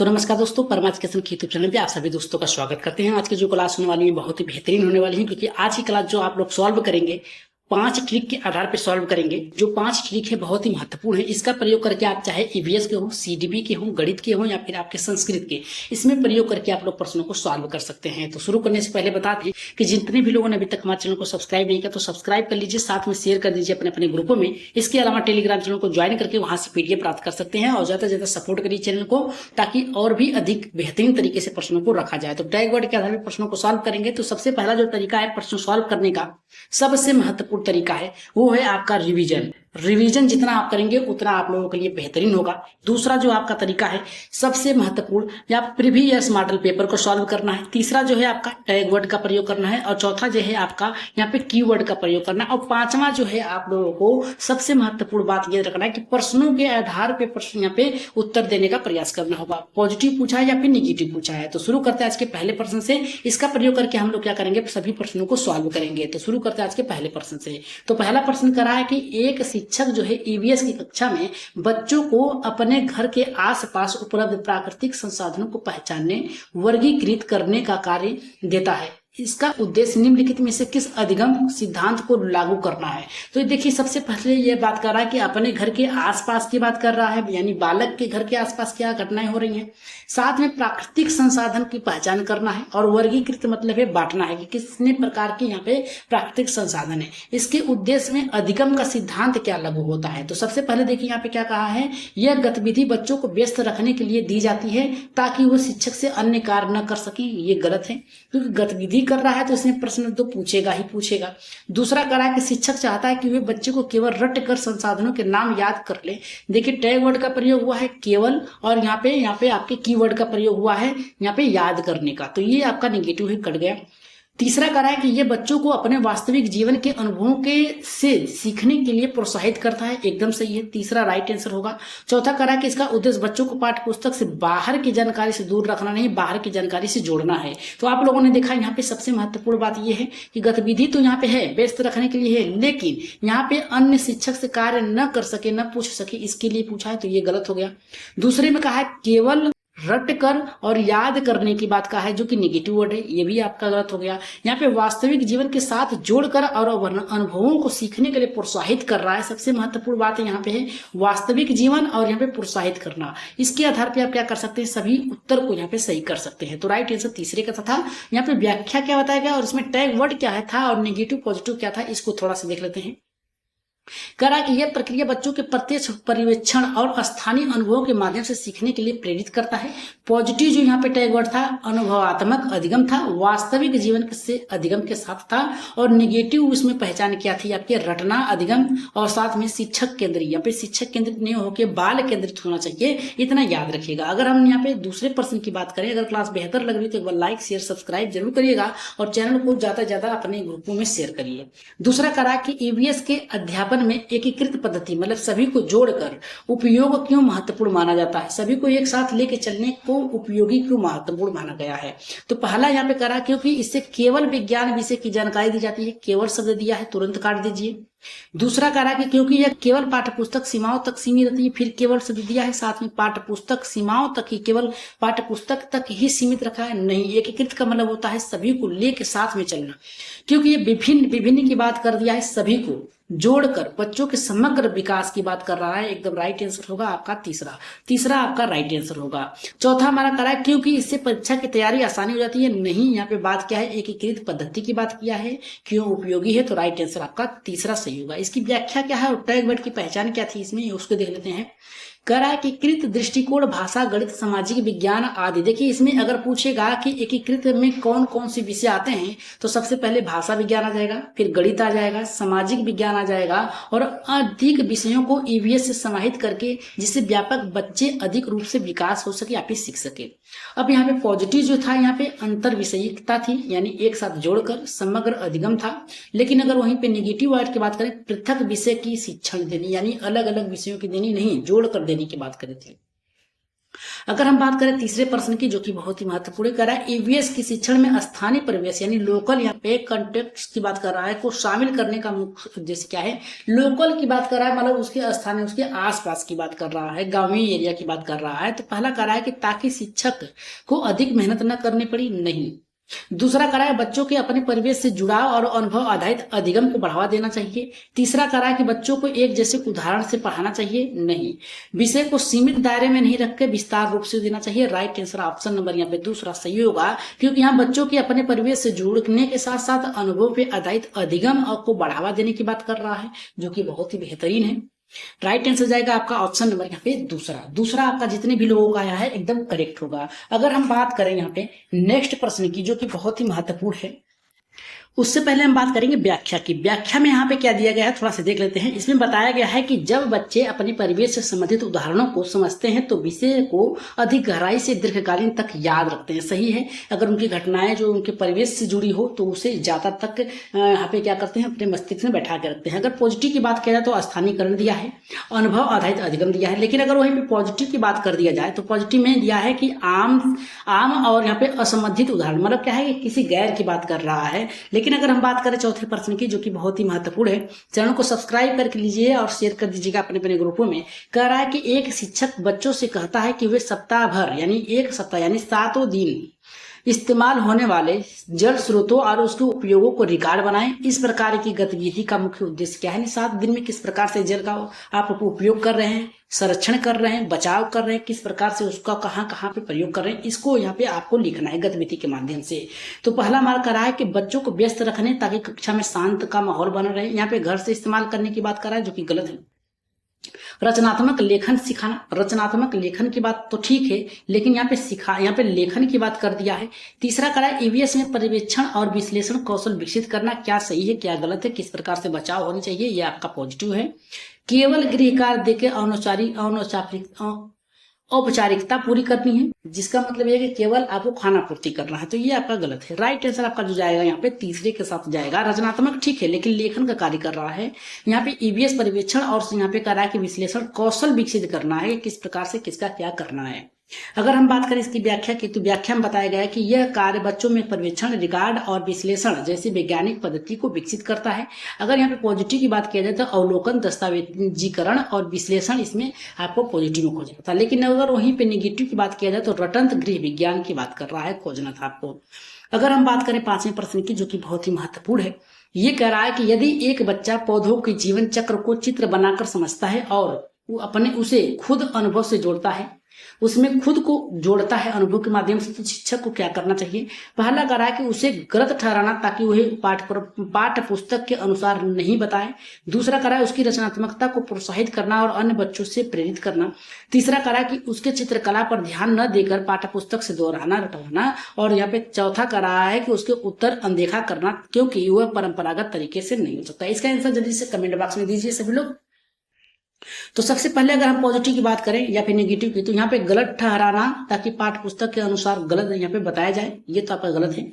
तो नमस्कार दोस्तों, परमा एजुकेशन के यूट्यूब चैनल पे आप सभी दोस्तों का स्वागत करते हैं। आज की जो क्लास होने वाली है बहुत ही बेहतरीन होने वाली है, क्योंकि आज की क्लास जो आप लोग सॉल्व करेंगे 5 ट्रिक के आधार पर सॉल्व करेंगे। जो 5 ट्रिक है बहुत ही महत्वपूर्ण है। इसका प्रयोग करके आप चाहे ईवीएस के हो, सीडीबी के हो, गणित के हो या फिर आपके संस्कृत के, इसमें प्रयोग करके आप लोग प्रश्नों को सॉल्व कर सकते हैं। तो शुरू करने से पहले बता दें कि जितने भी लोगों ने अभी तक हमारे चैनल को सब्सक्राइब नहीं किया तो सब्सक्राइब कर लीजिए, साथ में शेयर कर दीजिए अपने अपने ग्रुपों में। इसके अलावा टेलीग्राम चैनल को ज्वाइन करके वहां से पीडीएफ प्राप्त कर सकते हैं और ज्यादा से ज्यादा सपोर्ट करिए चैनल को, ताकि और भी अधिक बेहतरीन तरीके से प्रश्नों को रखा जाए। तो टैग वर्ड के आधार पर प्रश्नों को सॉल्व करेंगे। तो सबसे पहला जो तरीका है प्रश्न सॉल्व करने का, सबसे महत्वपूर्ण तरीका है वो है आपका रिवीजन। रिवीजन जितना आप करेंगे उतना आप लोगों के लिए बेहतरीन होगा। दूसरा जो आपका तरीका है सबसे महत्वपूर्ण, या प्रीवियस मॉडल पेपर को सॉल्व करना है। तीसरा जो है आपका टैग वर्ड का प्रयोग करना है और चौथा जो है आपका यहाँ पे कीवर्ड का प्रयोग करना है। और पांचवा जो है आप लोगों को सबसे महत्वपूर्ण बात यह रखना है कि प्रश्नों के आधार पे प्रश्न यहाँ पे उत्तर देने का प्रयास करना होगा। पॉजिटिव पूछा है या फिर निगेटिव पूछा है। तो शुरू करते हैं आज के पहले प्रश्न से। इसका प्रयोग करके हम लोग क्या करेंगे, सभी प्रश्नों को सॉल्व करेंगे। तो शुरू करते हैं आज के पहले प्रश्न से। तो पहला प्रश्न करा है कि एक शिक्षक जो है ईवीएस की कक्षा में बच्चों को अपने घर के आसपास उपलब्ध प्राकृतिक संसाधनों को पहचानने, वर्गीकृत करने का कार्य देता है। इसका उद्देश्य निम्नलिखित में से किस अधिगम सिद्धांत को लागू करना है। तो देखिए सबसे पहले ये बात कर रहा है कि अपने घर के आसपास की बात कर रहा है, यानी बालक के घर के आसपास क्या घटनाएं हो रही हैं। साथ में प्राकृतिक संसाधन की पहचान करना है और वर्गीकृत मतलब है बांटना है कि कितने प्रकार के यहाँ पे प्राकृतिक संसाधन है। इसके उद्देश्य में अधिगम का सिद्धांत क्या लागू होता है। तो सबसे पहले देखिए यहाँ पे क्या कहा है, यह गतिविधि बच्चों को व्यस्त रखने के लिए दी जाती है ताकि वो शिक्षक से अन्य कार्य न कर सके। ये गलत है, क्योंकि गतिविधि कर रहा है तो इसमें प्रश्न तो पूछेगा ही पूछेगा। दूसरा कह रहा है कि शिक्षक चाहता है कि वे बच्चे को केवल रट कर संसाधनों के नाम याद कर ले। देखिए टैग वर्ड का प्रयोग हुआ है केवल, और यहाँ पे आपके कीवर्ड का प्रयोग हुआ है यहाँ पे याद करने का। तो ये आपका नेगेटिव ही कट गया। तीसरा कह रहा है कि यह बच्चों को अपने वास्तविक जीवन के अनुभवों के से सीखने के लिए प्रोत्साहित करता है। एकदम सही है, तीसरा राइट आंसर होगा। चौथा कह रहा है कि इसका उद्देश्य बच्चों को पाठ्य पुस्तक से बाहर की जानकारी से दूर रखना नहीं, बाहर की जानकारी से जोड़ना है। तो आप लोगों ने देखा यहाँ पे सबसे महत्वपूर्ण बात यह है कि गतिविधि तो यहाँ पे है, व्यस्त रखने के लिए है, लेकिन यहाँ पे अन्य शिक्षक से कार्य न कर सके, न पूछ सके, इसके लिए पूछा है। तो ये गलत हो गया। दूसरे में कहा है केवल रट कर और याद करने की बात कहा है, जो कि नेगेटिव वर्ड है, ये भी आपका गलत हो गया। यहाँ पे वास्तविक जीवन के साथ जोड़कर और अनुभवों को सीखने के लिए प्रोत्साहित कर रहा है। सबसे महत्वपूर्ण बात है यहाँ पे है वास्तविक जीवन और यहाँ पे प्रोत्साहित करना। इसके आधार पे आप क्या कर सकते हैं, सभी उत्तर को यहाँ पे सही कर सकते हैं। तो राइट आंसर तीसरे का था। यहाँ पे व्याख्या क्या बताया गया और इसमें टैग वर्ड क्या है था और नेगेटिव पॉजिटिव क्या था, इसको थोड़ा सा देख लेते हैं। करा कि यह प्रक्रिया बच्चों के प्रत्यक्ष पर्यवेक्षण और स्थानीय अनुभवों के माध्यम से सीखने के लिए प्रेरित करता है। पॉजिटिव जो यहाँ पे टैग वर्ड था अनुभवात्मक अधिगम था, वास्तविक जीवन से अधिगम के साथ था। और नेगेटिव उसमें पहचान क्या थी आपके, रटना अधिगम और साथ में शिक्षक केंद्रित। यहाँ पे शिक्षक केंद्रित नहीं होकर बाल केंद्रित होना चाहिए, इतना याद रखिएगा। अगर हम यहाँ पे दूसरे प्रश्न की बात करें, अगर क्लास बेहतर लग रही तो एक बार लाइक शेयर सब्सक्राइब जरूर करिएगा और चैनल को ज्यादा से ज्यादा अपने ग्रुपों में शेयर करिए। दूसरा करा कि ईवीएस के अध्यापन में एकीकृत पद्धति मतलब सभी को जोड़कर उपयोग क्यों महत्वपूर्ण माना जाता है, सभी को एक साथ लेके चलने को उपयोगी क्यों महत्वपूर्ण माना गया है। तो पहला यहाँ पे करा क्योंकि इससे केवल विज्ञान विषय की जानकारी दी जाती है। केवल शब्द दिया है, तुरंत काट दीजिए। दूसरा कह रहा है कि क्योंकि यह केवल पाठ्यपुस्तक सीमाओं तक सीमित रहती है, फिर केवल शब्द दिया है, साथ में पाठ्यपुस्तक सीमाओं तक ही, केवल पाठ्यपुस्तक तक ही सीमित रखा है। नहीं, एकीकृत का मतलब होता है सभी को लेके साथ में चलना। क्योंकि ये विभिन्न की बात कर दिया है, सभी को जोड़कर बच्चों के समग्र विकास की बात कर रहा है। एकदम राइट आंसर होगा आपका तीसरा आपका राइट आंसर होगा। चौथा हमारा करा है क्योंकि इससे परीक्षा की तैयारी आसानी हो जाती है। नहीं, यहाँ पे बात क्या है, एकीकृत पद्धति की बात किया है, क्यों उपयोगी है। तो राइट आंसर आपका तीसरा सही होगा। इसकी व्याख्या क्या है और टैग वर्ड की पहचान क्या थी इसमें, उसको देख लेते हैं। कह रहा है कि एकीकृत दृष्टिकोण भाषा, गणित, सामाजिक विज्ञान आदि। देखिए इसमें अगर पूछेगा कि एकीकृत में कौन कौन से विषय आते हैं, तो सबसे पहले भाषा विज्ञान आ जाएगा, फिर गणित आ जाएगा, सामाजिक विज्ञान आ जाएगा और अधिक विषयों को ईवीएस से समाहित करके जिससे व्यापक बच्चे अधिक रूप से विकास हो सके, आप ही सीख सके। अब यहाँ पे पॉजिटिव जो था, यहाँ पे अंतर विषयिकता थी, यानी एक साथ जोड़कर समग्र अधिगम था। लेकिन अगर वहीं पे नेगेटिव वर्ड की बात करें, पृथक विषय की शिक्षण देनी, यानी अलग अलग विषयों की देनी नहीं, जोड़कर देने की बात करी थी। अगर हम बात करें तीसरे प्रश्न की, जो कि बहुत ही महत्वपूर्ण कर रहा है, ईवीएस की शिक्षण में स्थानीय परिवेश यानी लोकल, यहाँ पे कंटेक्स्ट की बात कर रहा है, को शामिल करने का मुख्य उद्देश्य क्या है। लोकल की बात कर रहा है, मतलब उसके स्थानीय, उसके आसपास की बात कर रहा है, गांवी एरिया की बात कर रहा है। तो पहला कर रहा है कि ताकि शिक्षक को अधिक मेहनत न करनी पड़ी, नहीं। दूसरा करा है बच्चों के अपने परिवेश से जुड़ाव और अनुभव आधारित अधिगम को बढ़ावा देना चाहिए। तीसरा करा है कि बच्चों को एक जैसे उदाहरण से पढ़ाना चाहिए, नहीं। विषय को सीमित दायरे में नहीं रख के विस्तार रूप से देना चाहिए। राइट आंसर ऑप्शन नंबर यहाँ पे दूसरा सही होगा, क्योंकि यहाँ बच्चों के अपने परिवेश से जुड़ने के साथ साथ अनुभव पे आधारित अधिगम को बढ़ावा देने की बात कर रहा है, जो कि बहुत ही बेहतरीन है। राइट आंसर जाएगा आपका ऑप्शन नंबर यहाँ पे दूसरा आपका जितने भी लोगों का आया है एकदम करेक्ट होगा। अगर हम बात करें यहाँ पे नेक्स्ट प्रश्न की, जो कि बहुत ही महत्वपूर्ण है, उससे पहले हम बात करेंगे व्याख्या की। व्याख्या में यहाँ पे क्या दिया गया है थोड़ा सा देख लेते हैं। इसमें बताया गया है कि जब बच्चे अपने परिवेश से संबंधित उदाहरणों को समझते हैं तो विषय को अधिक गहराई से दीर्घकालीन तक याद रखते हैं। सही है, अगर उनकी घटनाएं जो उनके परिवेश से जुड़ी हो तो उसे ज्यादा तक यहाँ पे क्या करते हैं, अपने मस्तिष्क में बैठा के रखते हैं। अगर पॉजिटिव की बात किया जाए तो स्थानीयकरण दिया है, अनुभव आधारित अधिगम दिया है। लेकिन अगर वहीं पे पॉजिटिव की बात कर दिया जाए तो पॉजिटिव में दिया है कि आम और यहाँ पे असंबंधित उदाहरण, मतलब क्या है कि किसी गैर की बात कर रहा है। लेकिन अगर हम बात करें चौथे प्रश्न की, जो कि बहुत ही महत्वपूर्ण है, चैनल को सब्सक्राइब करके लीजिए और शेयर कर दीजिएगा अपने अपने ग्रुपों में। कह रहा है कि एक शिक्षक बच्चों से कहता है कि वे सप्ताह भर यानी एक सप्ताह यानी 7 दिन इस्तेमाल होने वाले जल स्रोतों और उसके उपयोगों को रिकॉर्ड बनाएं। इस प्रकार की गतिविधि का मुख्य उद्देश्य क्या है, 7 दिन में किस प्रकार से जल का आप उपयोग कर रहे हैं, संरक्षण कर रहे हैं, बचाव कर रहे हैं, किस प्रकार से उसका कहाँ कहाँ पे प्रयोग कर रहे हैं, इसको यहाँ पे आपको लिखना है गतिविधि के माध्यम से। तो पहला मार्क करा है कि बच्चों को व्यस्त रखने ताकि कक्षा में शांत का माहौल बना रहे। यहाँ पे घर से इस्तेमाल करने की बात कर रहा है, जो कि गलत है। रचनात्मक लेखन सिखाना, रचनात्मक लेखन की बात तो ठीक है, लेकिन यहाँ पे लेखन की बात कर दिया है। तीसरा करा है ईवीएस में पर्यवेक्षण और विश्लेषण कौशल विकसित करना, क्या सही है क्या गलत है, किस प्रकार से बचाव होनी चाहिए, ये आपका पॉजिटिव है। केवल गृह कार्य देकर औपचारिकता पूरी करनी है, जिसका मतलब है कि केवल आपको खाना पूर्ति करना है, तो ये आपका गलत है। राइट आंसर आपका जो जाएगा यहाँ पे तीसरे के साथ जाएगा। रचनात्मक ठीक है, लेकिन लेखन का कार्य कर रहा है। यहाँ पे ईवीएस पर्यवेक्षण और यहाँ पे कर रहा है कि विश्लेषण कौशल विकसित करना है, किस प्रकार से किसका क्या करना है। अगर हम बात करें इसकी व्याख्या की, तो व्याख्या में बताया गया है कि यह कार्य बच्चों में पर्यवेक्षण, रिकॉर्ड और विश्लेषण जैसी वैज्ञानिक पद्धति को विकसित करता है। अगर यहाँ पे पॉजिटिव की बात किया जाए तो अवलोकन, दस्तावेजीकरण और विश्लेषण इसमें आपको पॉजिटिव में खोजना था। लेकिन अगर वहीं पे निगेटिव की बात किया जाए तो रटंत गृह विज्ञान की बात कर रहा है, खोजना था आपको। अगर हम बात करें 5वें प्रश्न की, जो कि बहुत ही महत्वपूर्ण है, ये कह रहा है कि यदि एक बच्चा पौधों के जीवन चक्र को चित्र बनाकर समझता है और वो उसे खुद अनुभव से जोड़ता है, उसमें खुद को जोड़ता है अनुभव के माध्यम से, तो शिक्षक को क्या करना चाहिए। पहला करा है कि उसे गलत ठहराना ताकि वह पाठ्य पुस्तक के अनुसार नहीं बताए। दूसरा करा है उसकी रचनात्मकता को प्रोत्साहित करना और अन्य बच्चों से प्रेरित करना। तीसरा करा है कि उसके चित्रकला पर ध्यान न देकर पाठ्य पुस्तक से दोहराना रटवाना। और यहाँ पे चौथा करा है कि उसके उत्तर अनदेखा करना, क्योंकि वह परंपरागत तरीके से नहीं हो सकता। इसका आंसर जल्दी से कमेंट बॉक्स में दीजिए सभी लोग। तो सबसे पहले अगर हम पॉजिटिव की बात करें या फिर नेगेटिव की, तो यहाँ पे गलत ठहराना ताकि पाठ्य पुस्तक के अनुसार गलत यहाँ पे बताया जाए, ये तो आपका गलत है।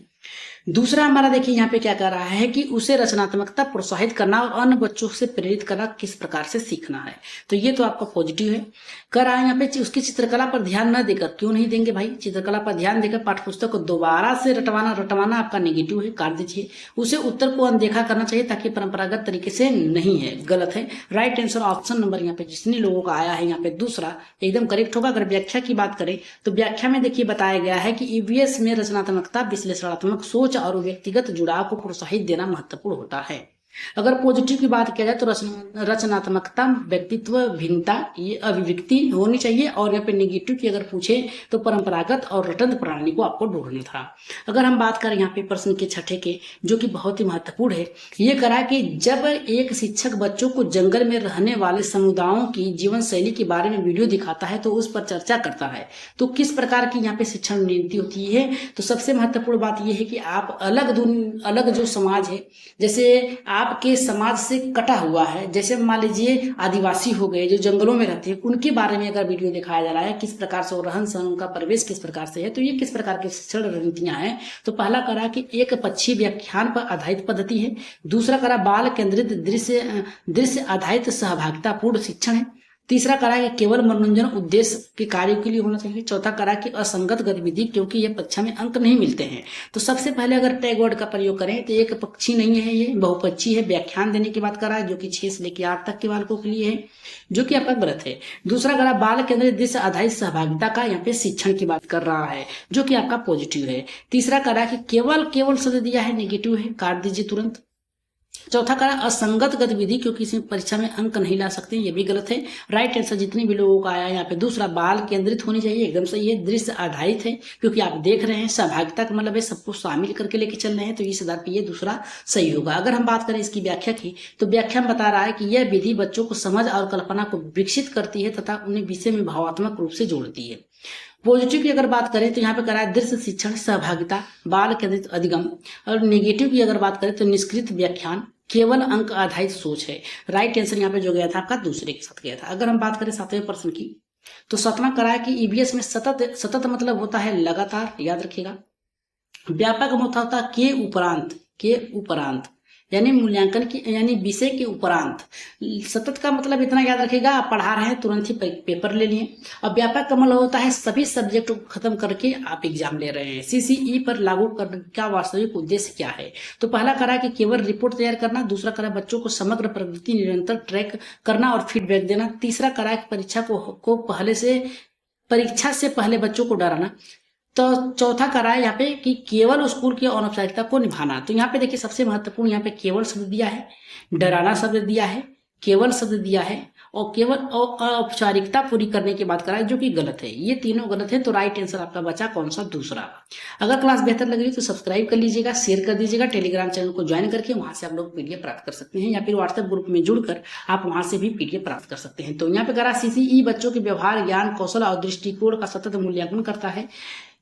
दूसरा हमारा देखिए यहाँ पे क्या कर रहा है कि उसे रचनात्मकता प्रोत्साहित करना और अन्य बच्चों से प्रेरित करना, किस प्रकार से सीखना है, तो ये तो आपका पॉजिटिव है। कर रहा है यहाँ पे उसकी चित्रकला पर ध्यान न देकर, क्यों नहीं देंगे भाई, चित्रकला पर ध्यान देकर पाठ्यपुस्तक को दोबारा से रटवाना आपका नेगेटिव है, काट दीजिए। उसे उत्तर को अनदेखा करना चाहिए ताकि परंपरागत तरीके से नहीं है, गलत है। राइट आंसर ऑप्शन नंबर यहाँ पे जितने लोगों का आया है यहाँ पे दूसरा एकदम करेक्ट होगा। अगर व्याख्या की बात करें तो व्याख्या में देखिए बताया गया है कि ईवीएस में रचनात्मकता, विश्लेषणात्मक सोच और व्यक्तिगत जुड़ाव को प्रोत्साहित देना महत्वपूर्ण होता है। अगर पॉजिटिव की बात किया जाए तो रचनात्मकता, व्यक्तित्व भिन्नता, ये अभिव्यक्ति होनी चाहिए। और यहाँ पे नेगेटिव की अगर पूछे तो परंपरागत और रटंत प्रणाली को आपको ढूंढना था। अगर हम बात करें यहाँ पे प्रश्न के छठे के, जो कि बहुत ही महत्वपूर्ण है, ये करा कि जब एक शिक्षक बच्चों को जंगल में रहने वाले समुदायों की जीवन शैली के बारे में वीडियो दिखाता है तो उस पर चर्चा करता है, तो किस प्रकार की यहाँ पे शिक्षण नीति होती है। तो सबसे महत्वपूर्ण बात यह है कि आप अलग जो समाज है, जैसे आपके समाज से कटा हुआ है, जैसे मान लीजिए आदिवासी हो गए जो जंगलों में रहते हैं, उनके बारे में अगर वीडियो दिखाया जा रहा है, किस प्रकार से रहन सहन, उनका परिवेश किस प्रकार से है, तो ये किस प्रकार की शिक्षण रणनीतियां हैं। तो पहला करा कि एक पक्षी व्याख्यान पर आधारित पद्धति है। दूसरा करा बाल केंद्रित दृश्य आधारित सहभागितापूर्ण शिक्षण है। तीसरा करा कि केवल मनोरंजन उद्देश्य के कार्य के लिए होना चाहिए। चौथा करा कि असंगत गतिविधि, क्योंकि यह परीक्षा में अंक नहीं मिलते हैं। तो सबसे पहले अगर टैग वर्ड का प्रयोग करें तो एक पक्षी नहीं है, ये बहुपक्षी है। व्याख्यान देने की बात करा है जो कि 6 से लेकर 8 तक के बालकों के लिए है, जो कि आपका गलत है। दूसरा करा बाल केंद्रित दृश्य आधारित सहभागिता का, यहाँ पे शिक्षण की बात कर रहा है, जो कि आपका पॉजिटिव है। तीसरा करा कि केवल शब्द दिया है, नेगेटिव है, काट दीजिए तुरंत। चौथा करा असंगत गतिविधि, क्योंकि इसमें परीक्षा में अंक नहीं ला सकते, ये भी गलत है। राइट आंसर जितने भी लोगों का आया यहाँ पे। दूसरा बाल केंद्रित होनी चाहिए, एकदम सही है। दृश्य आधारित है, क्योंकि आप देख रहे हैं, सहभागिता का मतलब है सबको शामिल करके लेके चल रहे हैं, तो इस आधार पर ये दूसरा सही होगा। अगर हम बात करें इसकी व्याख्या की, तो व्याख्या में बता रहा है कि यह विधि बच्चों को समझ और कल्पना को विकसित करती है तथा उन्हें विषय में भावात्मक रूप से जोड़ती है। पॉजिटिव की अगर बात करें तो यहाँ पे करा है दृश्य शिक्षण, सहभागिता, बाल केंद्रित अधिगम। और नेगेटिव की अगर बात करें तो निष्कृत व्याख्यान, केवल अंक आधारित सोच है। राइट आंसर यहाँ पे जो गया था आपका दूसरे के साथ गया था। अगर हम बात करें 7वें प्रश्न की, तो 7वां करा है कि ईवीएस में सतत मतलब होता है लगातार, याद रखिएगा। व्यापक मतलब होता है के उपरांत, यानी मूल्यांकन की, यानी विषय के उपरांत। सतत का मतलब इतना याद रखिएगा, आप पढ़ा रहे हैं तुरंत ही पेपर ले लिए। और व्यापक का मतलब होता है सभी सब्जेक्ट को खत्म करके आप एग्जाम ले रहे हैं। सीसीई पर लागू करने का वास्तविक उद्देश्य क्या है? तो पहला करा कि केवल रिपोर्ट तैयार करना। दूसरा करा बच्चों को समग्र प्रगति निरंतर ट्रैक करना और फीडबैक देना। तीसरा करा कि परीक्षा से पहले बच्चों को डराना। तो चौथा करा है यहाँ पे कि केवल स्कूल की औपचारिकता को निभाना। तो यहाँ पे देखिए सबसे महत्वपूर्ण यहाँ पे केवल शब्द दिया है, डराना शब्द दिया है, केवल शब्द दिया है, और केवल औपचारिकता पूरी करने की बात करा है, जो कि गलत है। ये तीनों गलत है। तो राइट आंसर आपका बचा कौन सा? दूसरा। अगर क्लास बेहतर लग रही तो सब्सक्राइब कर लीजिएगा, शेयर कर दीजिएगा, टेलीग्राम चैनल को ज्वाइन करके वहां से आप लोग पीडीएफ प्राप्त कर सकते हैं, या फिर व्हाट्सएप ग्रुप में जुड़कर आप वहां से भी पीडीएफ प्राप्त कर सकते हैं। तो यहाँ पे करा सीसीई बच्चों के व्यवहार, ज्ञान, कौशल और दृष्टिकोण का सतत मूल्यांकन करता है,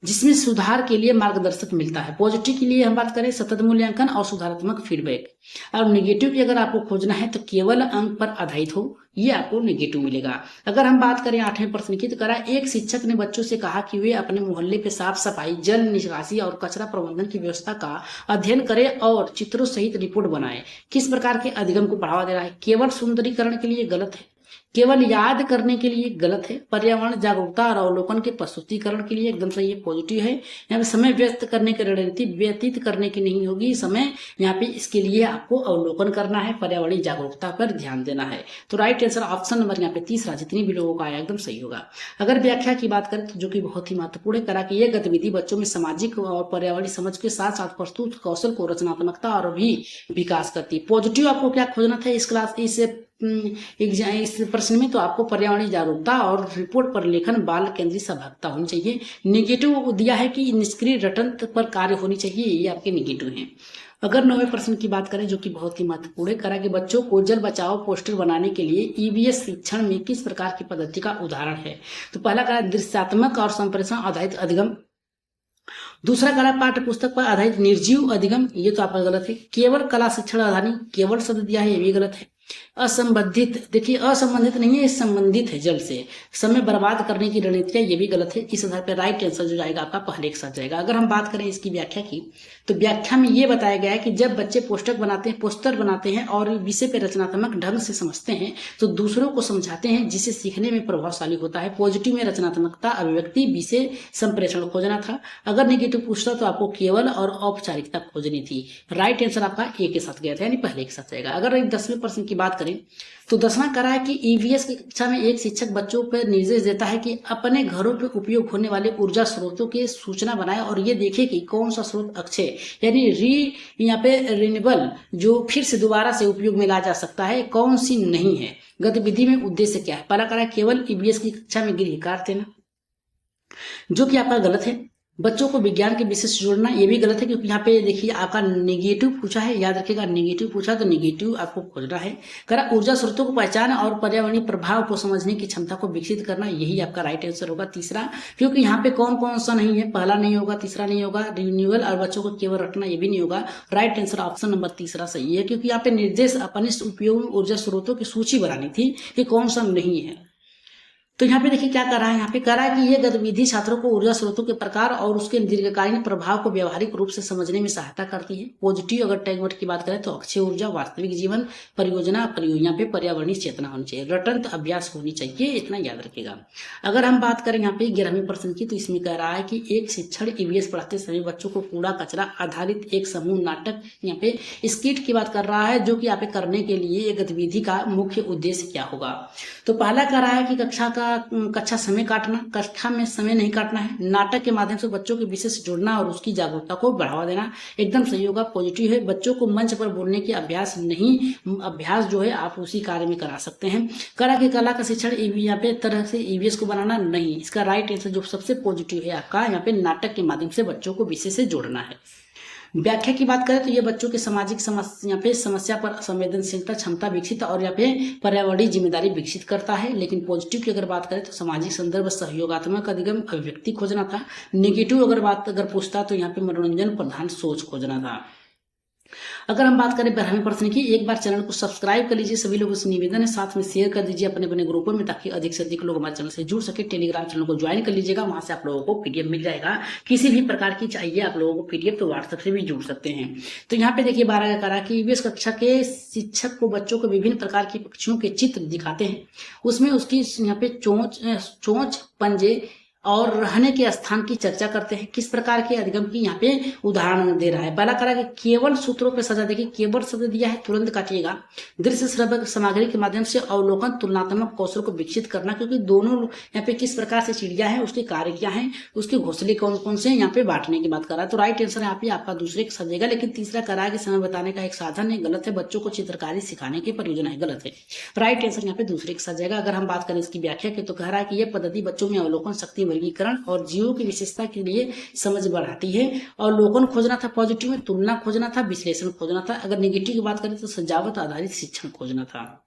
जिसमें सुधार के लिए मार्गदर्शक मिलता है। पॉजिटिव के लिए हम बात करें सतत मूल्यांकन और सुधारात्मक फीडबैक। और नेगेटिव की अगर आपको खोजना है तो केवल अंक पर आधारित हो, ये आपको नेगेटिव मिलेगा। अगर हम बात करें 8वें प्रश्न की, तो करा एक शिक्षक ने बच्चों से कहा कि वे अपने मोहल्ले पे साफ सफाई, जल निकासी और कचरा प्रबंधन की व्यवस्था का अध्ययन करें और चित्रों सहित रिपोर्ट बनाएं। किस प्रकार के अधिगम को बढ़ावा दे रहा है? केवल सुंदरीकरण के लिए, गलत है। केवल याद करने के लिए, गलत है। पर्यावरण जागरूकता और अवलोकन के प्रस्तुतिकरण के लिए, एकदम सही है, पॉजिटिव है। यहाँ पे समय व्यस्त करने की रणनीति व्यतीत करने की नहीं होगी समय, यहाँ पे इसके लिए आपको अवलोकन करना है, पर्यावरणीय जागरूकता पर ध्यान देना है। तो राइट आंसर ऑप्शन नंबर यहाँ पे तीसरा, जितनी भी लोगों का आया एकदम सही होगा। अगर व्याख्या की बात करें तो जो कि बहुत ही महत्वपूर्ण है, करा कि यह गतिविधि बच्चों में सामाजिक और पर्यावरणीय समझ के साथ साथ प्रस्तुत कौशल को, रचनात्मकता और भी विकास करती है। पॉजिटिव आपको क्या खोजना था इस प्रश्न में? तो आपको पर्यावरणीय जागरूकता और रिपोर्ट पर लेखन, बाल केंद्रित सहभागिता होनी चाहिए। नेगेटिव दिया है कि निष्क्रिय रटन पर कार्य होनी चाहिए, ये आपके नेगेटिव हैं। अगर 9वें प्रश्न की बात करें, जो कि बहुत ही महत्वपूर्ण है, करा कि बच्चों को जल बचाओ पोस्टर बनाने के लिए ईवीएस शिक्षण में किस प्रकार की पद्धति का उदाहरण है? तो पहला करा दृश्यात्मक और संप्रेषण आधारित अधिगम। दूसरा करा पाठ्य पुस्तक पर आधारित निर्जीव अधिगम, ये तो आपका गलत है। केवल कला शिक्षण आधारित, केवल शब्द दिया है, ये भी गलत है। असंबंधित, देखिए असंबंधित नहीं है, संबंधित है जल से। समय बर्बाद करने की रणनीतियां, ये भी गलत है। इस आधार पर राइट आंसर जो जाएगा आपका पहले के साथ जाएगा। अगर हम बात करें इसकी व्याख्या की, तो व्याख्या में ये बताया गया है कि जब बच्चे पोस्टर बनाते हैं और विषय पे रचनात्मक ढंग से समझते हैं तो दूसरों को समझाते हैं, जिसे सीखने में प्रभावशाली होता है। पॉजिटिव में रचनात्मकता, अभिव्यक्ति, विषय संप्रेषण खोजना था। अगर नेगेटिव पूछता तो आपको केवल और औपचारिकता खोजनी थी। राइट आंसर आपका ए के साथ गया था, यानी पहले के साथ जाएगा। अगर 10वें प्रश्न की बात करें, तो 10वां करा है कि ईवीएस की कक्षा में एक शिक्षक बच्चों पर निर्देश देता है कि अपने घरों पर उपयोग होने वाले ऊर्जा स्रोतों की सूचना बनाए और ये देखे कि कौन सा स्रोत अक्षय, यानी यहाँ पे रिन्यूएबल, जो फिर से दोबारा से उपयोग में ला जा सकता है, कौन सी नहीं है। गतिविधि में उद्देश्य क्या है? पहला करा केवल ईवीएस की कक्षा में गृह कार्य देना, जो कि आपका गलत है। बच्चों को विज्ञान के विषय से जोड़ना, ये भी गलत है, क्योंकि यहाँ पे देखिए आपका नेगेटिव पूछा है, याद रखिएगा, नेगेटिव पूछा तो नेगेटिव आपको खोजना है। करा ऊर्जा स्रोतों को पहचान और पर्यावरणीय प्रभाव को समझने की क्षमता को विकसित करना, यही आपका राइट आंसर होगा तीसरा। क्योंकि यहाँ पे कौन कौन सा नहीं है, पहला नहीं होगा, तीसरा नहीं होगा, रिन्यूअल और बच्चों को केवल रखना, ये भी नहीं होगा। राइट आंसर ऑप्शन नंबर तीसरा सही है, क्योंकि यहाँ पे निर्देश अपने उपयोग ऊर्जा स्रोतों की सूची बनानी थी कि कौन सा नहीं है। तो यहाँ पे देखिए क्या कर रहा है, यहाँ पे कह रहा है कि ये गतिविधि छात्रों को ऊर्जा स्रोतों के प्रकार और उसके दीर्घकालीन प्रभाव को व्यवहारिक रूप से समझने में सहायता करती है। पॉजिटिव अगर टैगवर्ड की बात करें तो अक्षय ऊर्जा, वास्तविक जीवन, परियोजना, यहाँ पे पर्यावरणीय चेतना होनी चाहिए, रटंत अभ्यास होनी चाहिए, इतना याद रखिएगा। अगर हम बात करें यहाँ पे 11वें प्रश्न की, तो इसमें कह रहा है कि एक शिक्षण ईवीएस पढ़ाते समय बच्चों को कूड़ा कचरा आधारित एक समूह नाटक, यहाँ पे स्किट की बात कर रहा है, जो कि यहाँ पे करने के लिए गतिविधि का मुख्य उद्देश्य क्या होगा। तो पहला कह रहा है कि कक्षा समय काटना, कक्षा में समय नहीं काटना है, नाटक के माध्यम से बच्चों के विषय से जुड़ना और उसकी जागरूकता को बढ़ावा देना, एकदम सही होगा, पॉजिटिव है। बच्चों को मंच पर बोलने की अभ्यास जो है आप उसी कार्य में करा सकते हैं। कला का शिक्षण यहाँ पे तरह से ईवीएस को बनाना नहीं, इसका राइट आंसर जो सबसे पॉजिटिव है आपका, यहाँ पे नाटक के माध्यम से बच्चों को विषय से जोड़ना है। व्याख्या की बात करें तो ये बच्चों के सामाजिक समस्या पर संवेदनशीलता क्षमता विकसित और यहाँ पे पर्यावरणीय जिम्मेदारी विकसित करता है। लेकिन पॉजिटिव की अगर बात करें तो सामाजिक संदर्भ, सहयोगात्मक अधिगम, अभिव्यक्ति खोजना था। नेगेटिव अगर पूछता तो यहाँ पे मनोरंजन प्रधान सोच खोजना था। अगर हम बात करें 12वें प्रश्न की, एक बार चैनल को सब्सक्राइब कर लीजिए, सभी लोगों से निवेदन है, साथ में शेयर कर दीजिए अपने अपने ग्रुपों में, ताकि अधिक से अधिक लोग हमारे चैनल से जुड़ सके। टेलीग्राम चैनल को ज्वाइन कर लीजिएगा, वहां से आप लोगों को पीडीएफ मिल जाएगा, किसी भी प्रकार की चाहिए आप लोगों को पीडीएफ तो व्हाट्सएप से भी जुड़ सकते हैं। तो यहाँ पे देखिए 12 का करा कि ईवीएस कक्षा के शिक्षक को बच्चों को विभिन्न प्रकार की पक्षियों के चित्र दिखाते हैं, उसमें उसकी यहाँ पे चोंच, पंजे और रहने के स्थान की चर्चा करते हैं। किस प्रकार के अधिगम की यहाँ पे उदाहरण दे रहा है। पहला करा कि केवल सूत्रों पे सजा, देखिए केवल शब्द दिया है, तुरंत काटिएगा। दृश्य श्रव्य सामग्री के माध्यम से अवलोकन तुलनात्मक कौशल को विकसित करना, क्योंकि दोनों यहाँ पे किस प्रकार से चिड़िया है, उसके कार्य क्या है, उसके घोंसले कौन कौन से यहाँ पे बांटने की बात कर रहा है। तो राइट आंसर यहाँ पे आपका दूसरे का सजेगा। लेकिन तीसरा करा है कि समय बताने का एक साधन है, गलत है। बच्चों को चित्रकारी सिखाने की परियोजना है, गलत है। राइट आंसर यहाँ पे दूसरे का सजेगा। अगर हम बात करें इसकी व्याख्या की, तो कह रहा है कि यह पद्धति बच्चों में अवलोकन शक्ति, वर्गीकरण और जीवों की विशेषता के लिए समझ बढ़ाती है। और लोकन खोजना था पॉजिटिव में, तुलना खोजना था, विश्लेषण खोजना था। अगर नेगेटिव की बात करें तो सजावट आधारित शिक्षण खोजना था।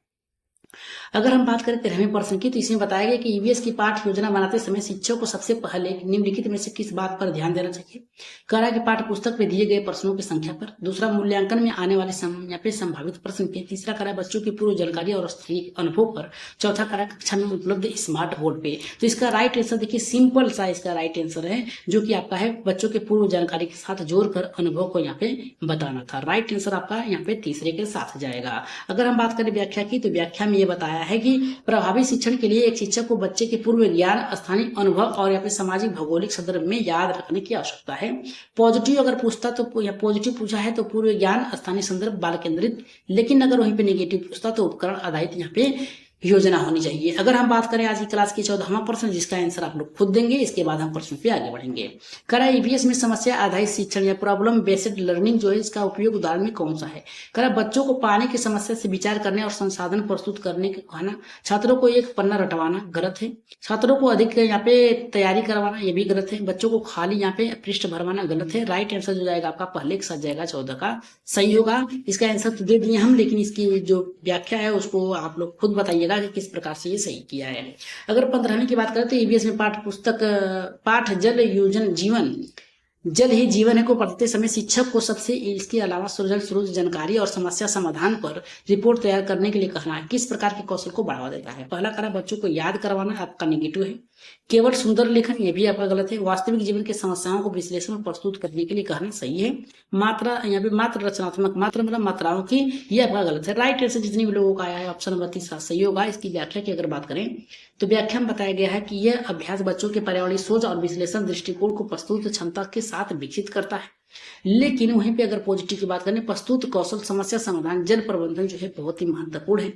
अगर हम बात करें 13वें प्रश्न की, तो इसमें बताया गया कि ईवीएस की पाठ योजना बनाते समय शिक्षक को सबसे पहले निम्नलिखित में से किस बात पर ध्यान देना चाहिए। कह रहा है कि पाठ्य पुस्तक में दिए गए प्रश्नों की संख्या पर। दूसरा, मूल्यांकन में आने वाले यहाँ पे संभावित प्रश्न के। तीसरा, कह रहा है बच्चों की पूर्व जानकारी और स्थायी अनुभव पर। चौथा, कह रहा है कक्षा में उपलब्ध स्मार्ट बोर्ड पे। तो इसका राइट आंसर देखिए सिंपल सा इसका राइट आंसर है, जो कि आपका है बच्चों के पूर्व जानकारी के साथ जोड़कर अनुभव को यहाँ पे बताना था। राइट आंसर आपका यहाँ पे तीसरे के साथ जाएगा। अगर हम बात करें व्याख्या की, तो व्याख्या में ये बताया है कि प्रभावी शिक्षण के लिए एक शिक्षक को बच्चे के पूर्व ज्ञान, स्थानीय अनुभव और यहाँ पे सामाजिक भौगोलिक संदर्भ में याद रखने की आवश्यकता है। पॉजिटिव अगर पूछता तो पॉजिटिव पूछा है तो पूर्व ज्ञान, स्थानीय संदर्भ, बाल केंद्रित। लेकिन अगर वहीं पे नेगेटिव पूछता तो उपकरण आधारित यहाँ पे योजना होनी चाहिए। अगर हम बात करें आज की क्लास की 14वां प्रश्न, जिसका आंसर आप लोग खुद देंगे, इसके बाद हम प्रश्न पे आगे बढ़ेंगे। करा ईवीएस में समस्या आधारित शिक्षण या प्रॉब्लम बेस्ड लर्निंग जो है, इसका उपयोग उदाहरण में कौन सा है। करा बच्चों को पानी की समस्या से विचार करने और संसाधन प्रस्तुत करने के कहना। छात्रों को एक पन्ना रटवाना, गलत है। छात्रों को अधिक यहाँ पे तैयारी करवाना, ये भी गलत है। बच्चों को खाली यहाँ पे पृष्ठ भरवाना, गलत है। राइट आंसर जो जाएगा आपका पहले के साथ जाएगा, 14 का सही होगा। इसका आंसर तो दे दिए हम, लेकिन इसकी जो व्याख्या है उसको आप लोग खुद बताइएगा कि किस प्रकार से ये सही किया है। अगर 15वीं की बात करें तो ईवीएस में पाठ जल योजन जीवन, जल ही जीवन है को पढ़ते समय शिक्षक को सबसे इसके अलावा स्रोत जानकारी और समस्या समाधान पर रिपोर्ट तैयार करने के लिए कहना है। किस प्रकार के कौशल को बढ़ावा देता है। पहला करा बच्चों को याद करवाना, आपका नेगेटिव है। केवल सुंदर लेखन, ये भी आपका गलत है। वास्तविक जीवन के समस्याओं को विश्लेषण और प्रस्तुत करने के लिए कहना सही है। मात्रा यहाँ पे मात्र रचनात्मक, मात्रा मतलब मात्राओं की, ये आपका गलत है। राइट आंसर जितने भी लोगों का आया है ऑप्शन नंबर 3 सही होगा। इसकी व्याख्या की अगर बात करें तो व्याख्या में बताया गया है कि यह अभ्यास बच्चों के पर्यावरणीय सोच और विश्लेषण दृष्टिकोण को प्रस्तुत क्षमता के साथ विकसित करता है। लेकिन वहीं पे अगर पॉजिटिव की बात करें, प्रस्तुत कौशल, समस्या समाधान, जल प्रबंधन जो है बहुत ही महत्वपूर्ण है।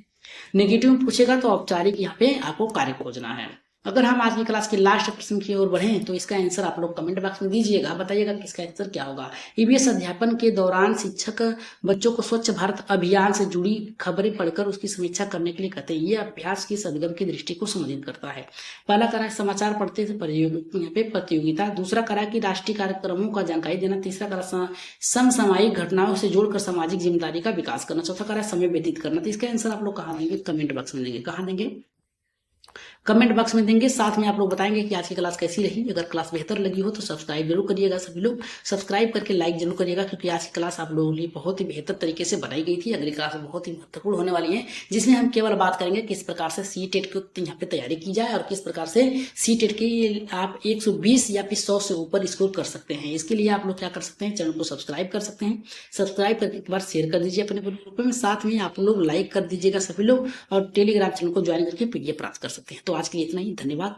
नेगेटिव में पूछेगा तो औपचारिक यहाँ पे आपको कार्य खोजना है। अगर हम आज की क्लास के लास्ट प्रश्न की ओर बढ़े तो इसका आंसर आप लोग कमेंट बॉक्स में दीजिएगा, बताइएगा कि इसका आंसर क्या होगा। ईवीएस अध्यापन के दौरान शिक्षक बच्चों को स्वच्छ भारत अभियान से जुड़ी खबरें पढ़कर उसकी समीक्षा करने के लिए कहते हैं। ये अभ्यास की सदगम की दृष्टि को संबोधित करता है। पहला करा समाचार पढ़ते थे यहाँ पे प्रतियोगिता। दूसरा करा कि राष्ट्रीय कार्यक्रमों का जानकारी देना। तीसरा करा समसामयिक घटनाओं से जोड़कर सामाजिक जिम्मेदारी का विकास करना। चौथा करा समय व्यतीत करना। तो इसका आंसर आप लोग कहाँ देंगे, कमेंट बॉक्स में देंगे। कहाँ देंगे, कमेंट बॉक्स में देंगे। साथ में आप लोग बताएंगे कि आज की क्लास कैसी रही। अगर क्लास बेहतर लगी हो तो सब्सक्राइब जरूर करिएगा। सभी लोग सब्सक्राइब करके लाइक जरूर करिएगा, क्योंकि आज की क्लास आप लोगों के लिए बहुत ही बेहतर तरीके से बनाई गई थी। अगली क्लास बहुत ही महत्वपूर्ण होने वाली है, जिसमें हम केवल बात करेंगे किस प्रकार से सीटेट की यहाँ पे तैयारी की जाए और किस प्रकार से सीटेट की आप 120 या फिर 100 से ऊपर स्कोर कर सकते हैं। इसके लिए आप लोग क्या कर सकते हैं, चैनल को सब्सक्राइब कर सकते हैं। सब्सक्राइब करके एक बार शेयर कर दीजिए अपने ग्रुप में। साथ में आप लोग लाइक कर दीजिएगा सभी लोग, और टेलीग्राम चैनल को ज्वाइन करके पीडीएफ प्राप्त कर सकते हैं। तो आज के लिए इतना ही, धन्यवाद।